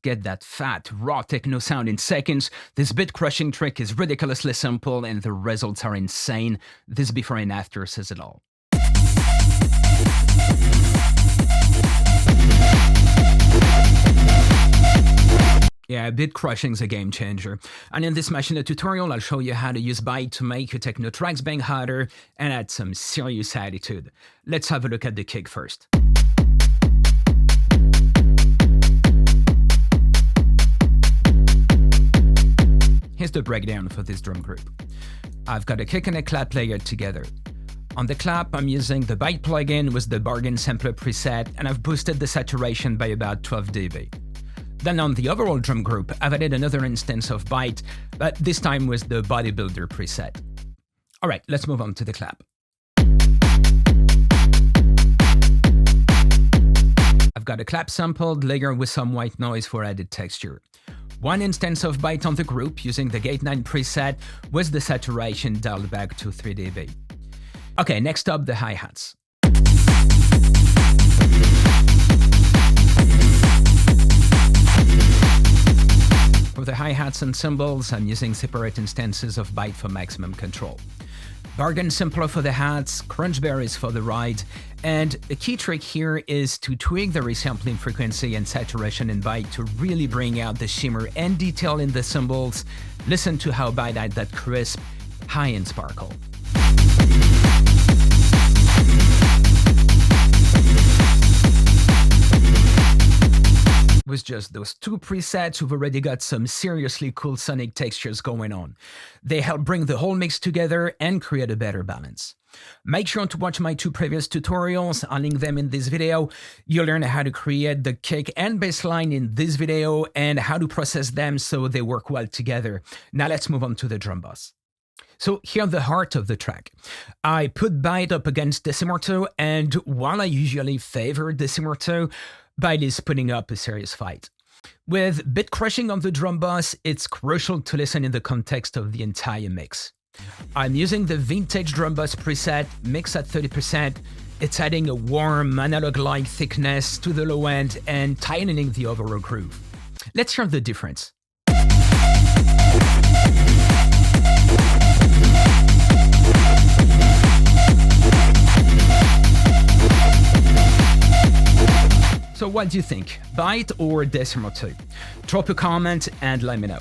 get that fat, raw techno sound in seconds. This bit crushing trick is ridiculously simple and the results are insane. This before and after says it all. Yeah, bit crushing's a game changer. And in this Maschine tutorial, I'll show you how to use BITE to make your techno tracks bang harder and add some serious attitude. Let's have a look at the kick first. Here's the breakdown for this drum group. I've got a kick and a clap layered together. On the clap, I'm using the BITE plugin with the bargain sampler preset, and I've boosted the saturation by about 12 dB. Then on the overall drum group, I've added another instance of BITE, but this time with the Bodybuilder preset. Alright, let's move on to the clap. I've got a clap sampled layer with some white noise for added texture. One instance of BITE on the group using the Gate 9 preset with the saturation dialed back to 3 dB. Okay, next up, the hi-hats. For the hi-hats and cymbals, I'm using separate instances of BITE for maximum control. Bargain sampler for the hats, Crunchberries for the ride, and a key trick here is to tweak the resampling frequency and saturation in BITE to really bring out the shimmer and detail in the cymbals. Listen to how BITE adds that crisp, high-end sparkle. With just those two presets, we've already got some seriously cool sonic textures going on. They help bring the whole mix together and create a better balance. Make sure to watch my two previous tutorials, I'll link them in this video. You'll learn how to create the kick and bass line in this video and how to process them so they work well together. Now let's move on to the drum bass. So here's the heart of the track. I put BITE up against Decimort 2, and while I usually favor Decimort 2, BITE is putting up a serious fight. With bit crushing on the drum bass, it's crucial to listen in the context of the entire mix. I'm using the vintage drum bass preset, mixed at 30%. It's adding a warm, analog-like thickness to the low end and tightening the overall groove. Let's hear the difference. So what do you think, BITE or Decimort 2? Drop a comment and let me know.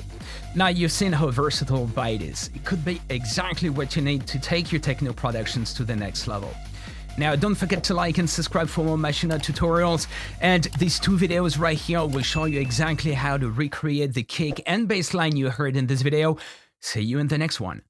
Now you've seen how versatile BITE is. It could be exactly what you need to take your techno productions to the next level. Now don't forget to like and subscribe for more Maschine tutorials, and these two videos right here will show you exactly how to recreate the kick and bass line you heard in this video. See you in the next one.